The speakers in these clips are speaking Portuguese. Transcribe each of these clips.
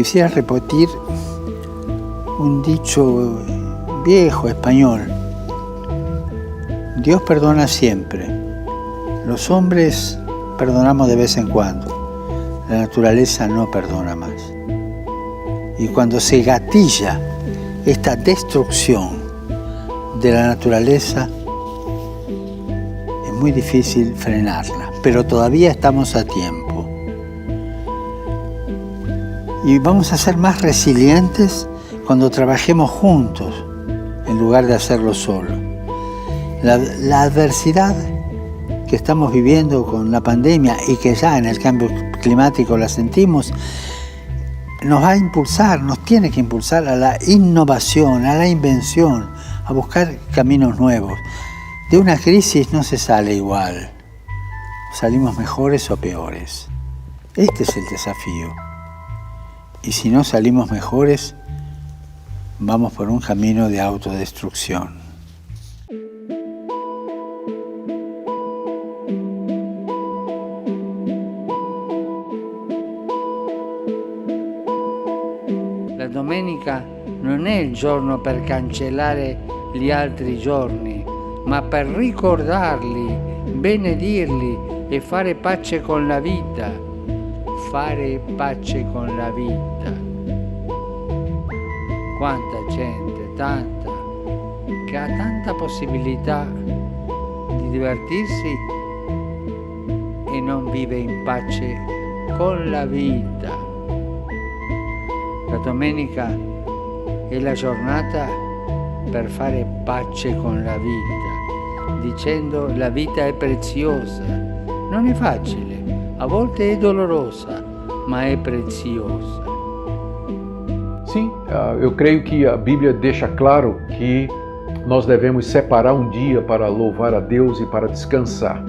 Quisiera repetir un dicho viejo español. Dios perdona siempre. Los hombres perdonamos de vez en cuando. La naturaleza no perdona más. Y cuando se gatilla esta destrucción de la naturaleza, es muy difícil frenarla, pero todavía estamos a tiempo. Y vamos a ser más resilientes cuando trabajemos juntos, en lugar de hacerlo solo. La adversidad que estamos viviendo con la pandemia y que ya en el cambio climático la sentimos, nos va a impulsar, nos tiene que impulsar a la innovación, a la invención, a buscar caminos nuevos. De una crisis no se sale igual. Salimos mejores o peores. Este es el desafío. Y si no salimos mejores, vamos por un camino de autodestrucción. La domenica non è il giorno per cancellare gli altri giorni, ma per ricordarli, benedirli e fare pace con la vita. Fare pace con la vita. Quanta gente, tanta, che ha tanta possibilità di divertirsi e non vive in pace con la vita. La domenica è la giornata per fare pace con la vita, dicendo la vita è preziosa, non è facile. A volte è dolorosa, ma è preziosa. Sim, eu creio que a Bíblia deixa claro que nós devemos separar um dia para louvar a Deus e para descansar.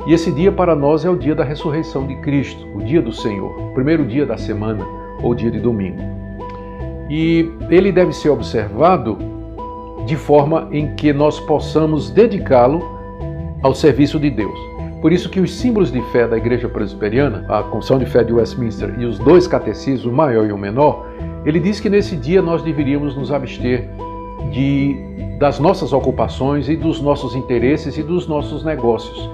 E esse dia para nós é o dia da ressurreição de Cristo, o dia do Senhor, o primeiro dia da semana ou dia de domingo. E ele deve ser observado de forma em que nós possamos dedicá-lo ao serviço de Deus. Por isso que os símbolos de fé da Igreja Presbiteriana, a Confissão de Fé de Westminster e os dois catecismos, o maior e o menor, ele diz que nesse dia nós deveríamos nos abster das nossas ocupações e dos nossos interesses e dos nossos negócios.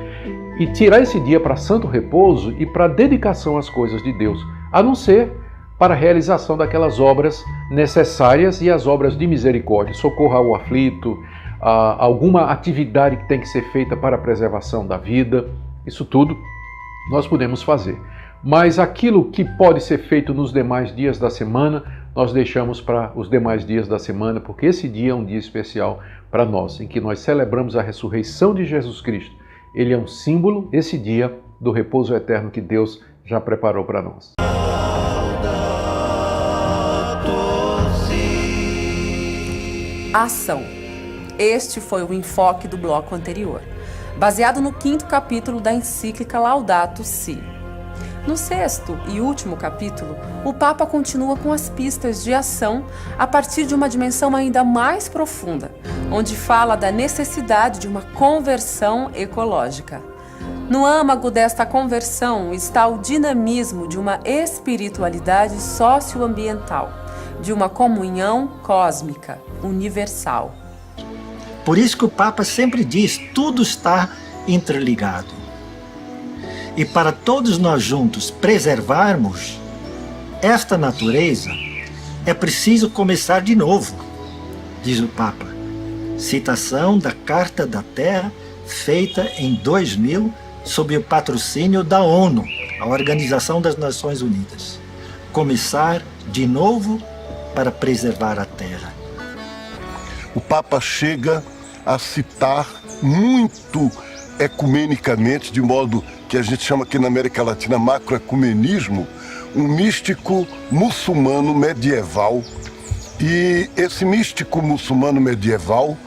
E tirar esse dia para santo repouso e para dedicação às coisas de Deus, a não ser para a realização daquelas obras necessárias e as obras de misericórdia, socorro ao aflito, alguma atividade que tem que ser feita para a preservação da vida, isso tudo nós podemos fazer. Mas aquilo que pode ser feito nos demais dias da semana, nós deixamos para os demais dias da semana, porque esse dia é um dia especial para nós, em que nós celebramos a ressurreição de Jesus Cristo. Ele é um símbolo, esse dia, do repouso eterno que Deus já preparou para nós. Ação. Este foi o enfoque do bloco anterior, baseado no 5º capítulo da encíclica Laudato Si. No 6º e último capítulo, o Papa continua com as pistas de ação a partir de uma dimensão ainda mais profunda, onde fala da necessidade de uma conversão ecológica. No âmago desta conversão está o dinamismo de uma espiritualidade socioambiental, de uma comunhão cósmica, universal. Por isso que o Papa sempre diz, tudo está interligado. E para todos nós juntos preservarmos esta natureza, é preciso começar de novo, diz o Papa. Citação da Carta da Terra, feita em 2000, sob o patrocínio da ONU, a Organização das Nações Unidas. Começar de novo para preservar a Terra. O Papa chega a citar muito ecumenicamente, de modo que a gente chama aqui na América Latina macroecumenismo, um místico muçulmano medieval. E esse místico muçulmano medieval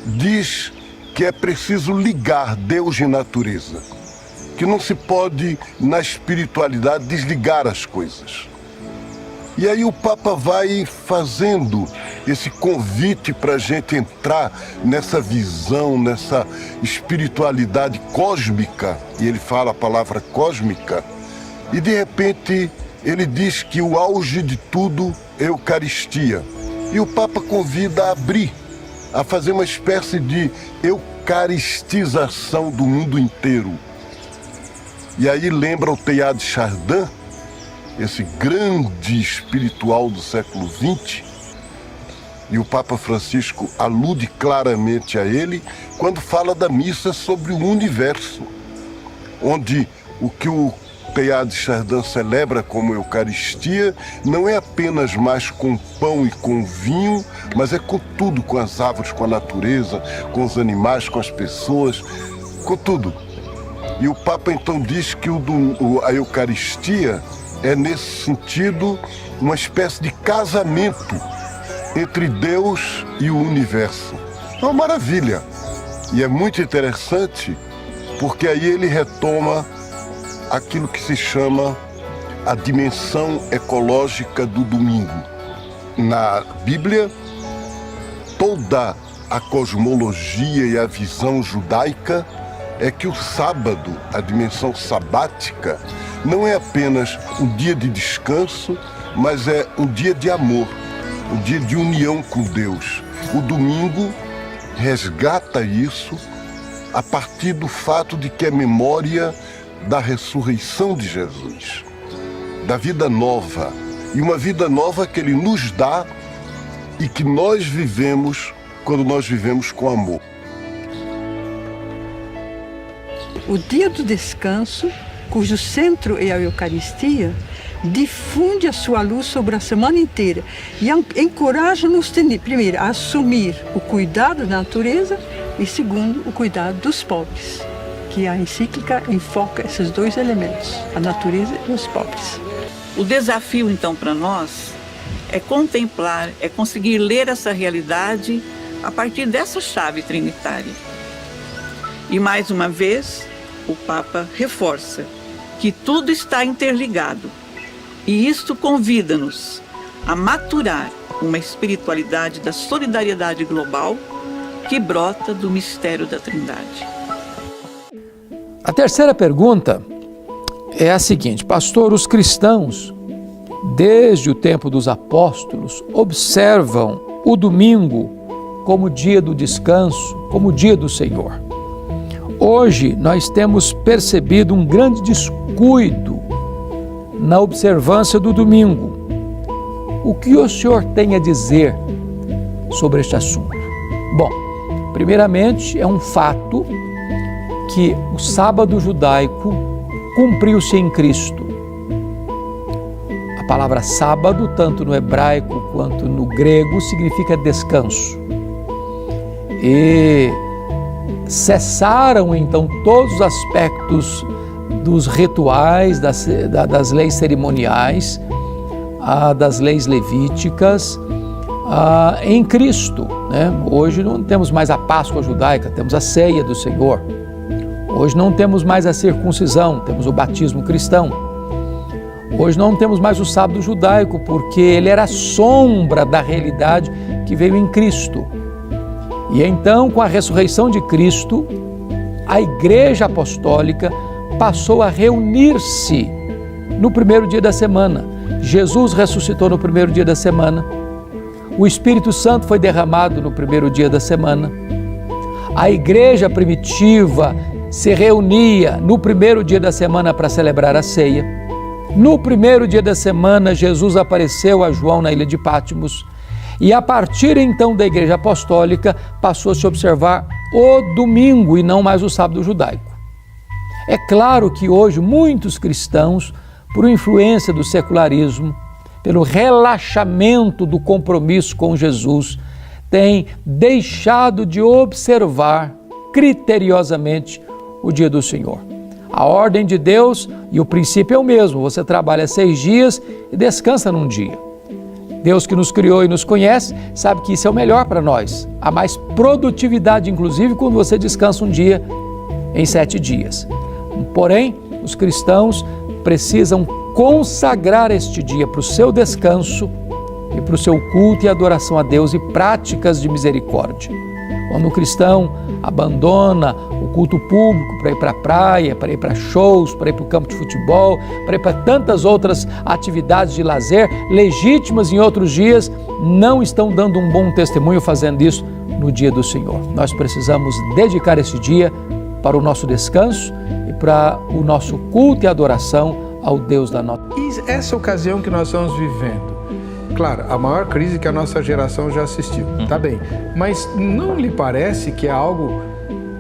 diz que é preciso ligar Deus e natureza, que não se pode, na espiritualidade, desligar as coisas. E aí o Papa vai fazendo esse convite para a gente entrar nessa visão, nessa espiritualidade cósmica, e ele fala a palavra cósmica, e de repente ele diz que o auge de tudo é a Eucaristia. E o Papa convida a abrir, a fazer uma espécie de eucaristização do mundo inteiro. E aí lembra o Teilhard de Chardin, esse grande espiritual do século XX, e o Papa Francisco alude claramente a ele quando fala da missa sobre o universo, onde o que o Teilhard de Chardin celebra como Eucaristia não é apenas mais com pão e com vinho, mas é com tudo, com as árvores, com a natureza, com os animais, com as pessoas, com tudo. E o Papa então diz que a Eucaristia é, nesse sentido, uma espécie de casamento entre Deus e o universo. É uma maravilha. E é muito interessante porque aí ele retoma aquilo que se chama a dimensão ecológica do domingo. Na Bíblia, toda a cosmologia e a visão judaica é que o sábado, a dimensão sabática, não é apenas um dia de descanso, mas é um dia de amor, um dia de união com Deus. O domingo resgata isso a partir do fato de que é memória da ressurreição de Jesus, da vida nova, e uma vida nova que Ele nos dá e que nós vivemos quando nós vivemos com amor. O dia do descanso, cujo centro é a Eucaristia, difunde a sua luz sobre a semana inteira e encoraja-nos, primeiro, a assumir o cuidado da natureza e, segundo, o cuidado dos pobres, que a encíclica enfoca esses dois elementos, a natureza e os pobres. O desafio, então, para nós é contemplar, é conseguir ler essa realidade a partir dessa chave trinitária. E, mais uma vez, o Papa reforça que tudo está interligado e isto convida-nos a maturar uma espiritualidade da solidariedade global que brota do mistério da Trindade. A terceira pergunta é a seguinte: pastor, os cristãos, desde o tempo dos apóstolos, observam o domingo como dia do descanso, como dia do Senhor. Hoje nós temos percebido um grande descuido na observância do domingo. O que o senhor tem a dizer sobre este assunto? Bom, primeiramente é um fato que o sábado judaico cumpriu-se em Cristo. A palavra sábado, tanto no hebraico quanto no grego, significa descanso. E cessaram então todos os aspectos dos rituais, das leis cerimoniais, das leis levíticas, em Cristo, né? Hoje não temos mais a Páscoa judaica, temos a ceia do Senhor. Hoje não temos mais a circuncisão, temos o batismo cristão. Hoje não temos mais o sábado judaico, porque ele era a sombra da realidade que veio em Cristo. E então, com a ressurreição de Cristo, a Igreja Apostólica passou a reunir-se no primeiro dia da semana. Jesus ressuscitou no primeiro dia da semana. O Espírito Santo foi derramado no primeiro dia da semana. A igreja primitiva se reunia no primeiro dia da semana para celebrar a ceia. No primeiro dia da semana, Jesus apareceu a João na ilha de Patmos. E a partir então da Igreja Apostólica, passou a se observar o domingo e não mais o sábado judaico. É claro que hoje muitos cristãos, por influência do secularismo, pelo relaxamento do compromisso com Jesus, têm deixado de observar criteriosamente o dia do Senhor. A ordem de Deus e o princípio é o mesmo: você trabalha 6 dias e descansa num dia. Deus, que nos criou e nos conhece, sabe que isso é o melhor para nós. Há mais produtividade, inclusive, quando você descansa um dia em 7 dias. Porém, os cristãos precisam consagrar este dia para o seu descanso e para o seu culto e adoração a Deus e práticas de misericórdia. Quando o cristão abandona o culto público para ir para a praia, para ir para shows, para ir para o campo de futebol, para ir para tantas outras atividades de lazer, legítimas em outros dias, não estão dando um bom testemunho fazendo isso no dia do Senhor. Nós precisamos dedicar esse dia para o nosso descanso e para o nosso culto e adoração ao Deus da nossa vida. E essa ocasião que nós estamos vivendo, claro, a maior crise que a nossa geração já assistiu, tá bem, mas não lhe parece que é algo,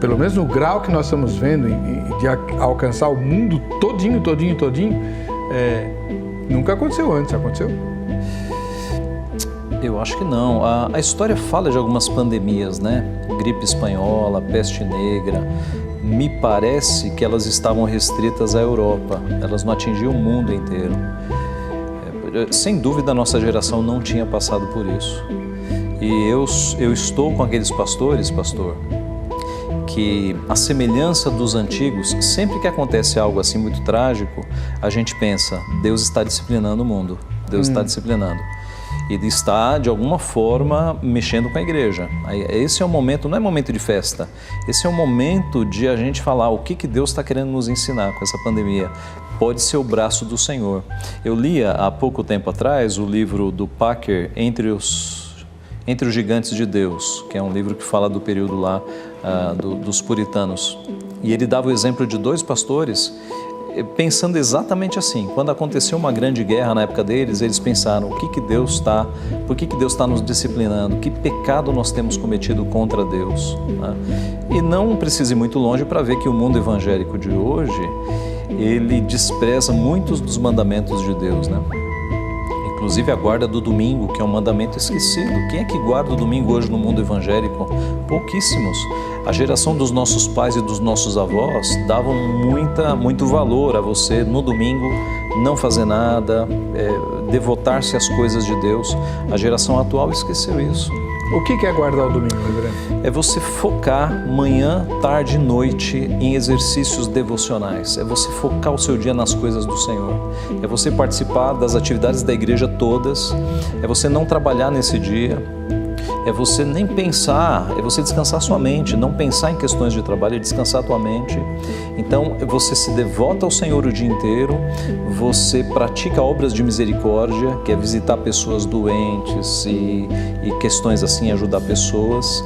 pelo menos no grau que nós estamos vendo, de alcançar o mundo todinho, nunca aconteceu antes, aconteceu? Eu acho que não. A história fala de algumas pandemias, né? Gripe espanhola, peste negra. Me parece que elas estavam restritas à Europa. Elas não atingiam o mundo inteiro. Sem dúvida, a nossa geração não tinha passado por isso. E eu estou com aqueles pastores, pastor, que a semelhança dos antigos, sempre que acontece algo assim muito trágico, a gente pensa, Deus está disciplinando o mundo. Deus está disciplinando. E está, de alguma forma, mexendo com a igreja. Esse é o momento, não é momento de festa, esse é o momento de a gente falar o que Deus está querendo nos ensinar com essa pandemia. Pode ser o braço do Senhor. Eu lia há pouco tempo atrás o livro do Packer, Entre os Gigantes de Deus, que é um livro que fala do período lá dos puritanos. E ele dava o exemplo de dois pastores pensando exatamente assim. Quando aconteceu uma grande guerra na época deles, eles pensaram, por que Deus está nos disciplinando? Que pecado nós temos cometido contra Deus? Né? E não precisa ir muito longe para ver que o mundo evangélico de hoje, ele despreza muitos dos mandamentos de Deus, né? Inclusive a guarda do domingo, que é um mandamento esquecido. Quem é que guarda o domingo hoje no mundo evangélico? Pouquíssimos. A geração dos nossos pais e dos nossos avós davam muito valor a você no domingo não fazer nada, devotar-se às coisas de Deus. A geração atual esqueceu isso. O que é guardar o domingo, André? É você focar manhã, tarde e noite em exercícios devocionais. É você focar o seu dia nas coisas do Senhor. É você participar das atividades da igreja todas. É você não trabalhar nesse dia. É você nem pensar, é você descansar sua mente, não pensar em questões de trabalho, é descansar a tua mente. Então, você se devota ao Senhor o dia inteiro, você pratica obras de misericórdia, que é visitar pessoas doentes e questões assim, ajudar pessoas.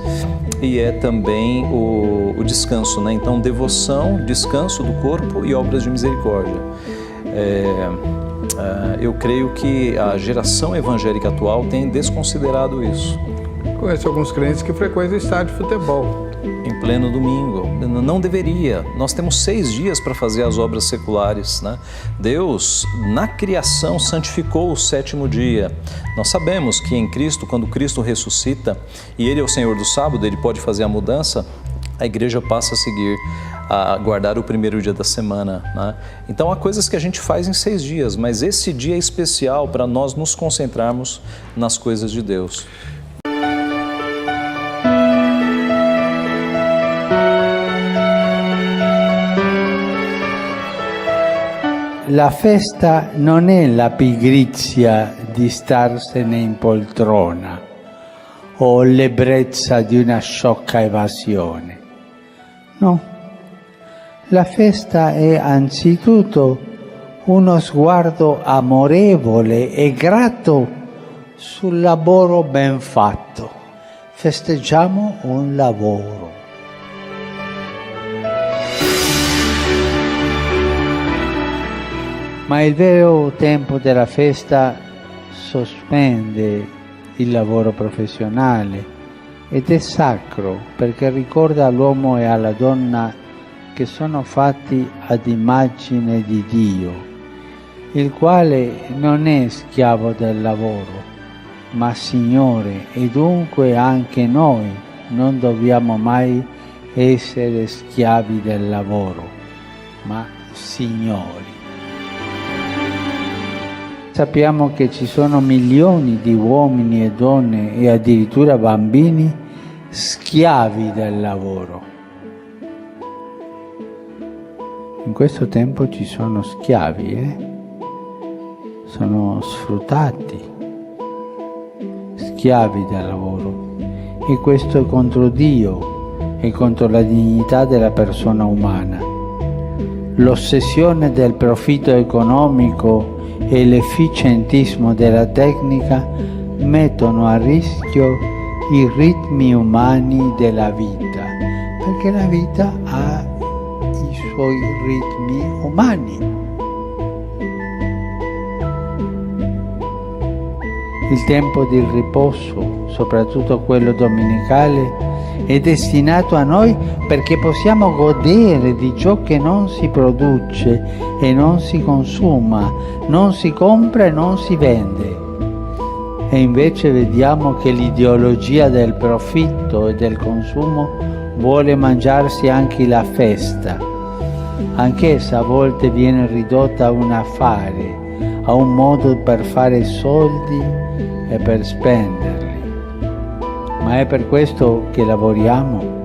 E é também o descanso, né? Então, devoção, descanso do corpo e obras de misericórdia. Eu creio que a geração evangélica atual tem desconsiderado isso. Conheço alguns crentes que frequentam estádio de futebol. Em pleno domingo. Não deveria. Nós temos 6 dias para fazer as obras seculares, né? Deus, na criação, santificou o 7º dia. Nós sabemos que em Cristo, quando Cristo ressuscita e Ele é o Senhor do sábado, Ele pode fazer a mudança, a igreja passa a seguir, a guardar o 1º dia da semana, né? Então há coisas que a gente faz em 6 dias, mas esse dia é especial para nós nos concentrarmos nas coisas de Deus. La festa non è la pigrizia di starsene in poltrona o l'ebbrezza di una sciocca evasione. No, la festa è anzitutto uno sguardo amorevole e grato sul lavoro ben fatto. Festeggiamo un lavoro. Ma il vero tempo della festa sospende il lavoro professionale ed è sacro perché ricorda all'uomo e alla donna che sono fatti ad immagine di Dio, il quale non è schiavo del lavoro, ma Signore, e dunque anche noi non dobbiamo mai essere schiavi del lavoro, ma signori. Sappiamo che ci sono milioni di uomini e donne e addirittura bambini schiavi del lavoro. In questo tempo ci sono schiavi, sono sfruttati, schiavi del lavoro. e questo è contro Dio e contro la dignità della persona umana. L'ossessione del profitto economico e l'efficientismo della tecnica mettono a rischio i ritmi umani della vita, perché la vita ha i suoi ritmi umani. Il tempo di riposo, soprattutto quello domenicale, è destinato a noi perché possiamo godere di ciò che non si produce e non si consuma, non si compra e non si vende. E invece vediamo che l'ideologia del profitto e del consumo vuole mangiarsi anche la festa. Anch'essa a volte viene ridotta a un affare, a un modo per fare soldi e per spenderli. Ma è per questo che lavoriamo?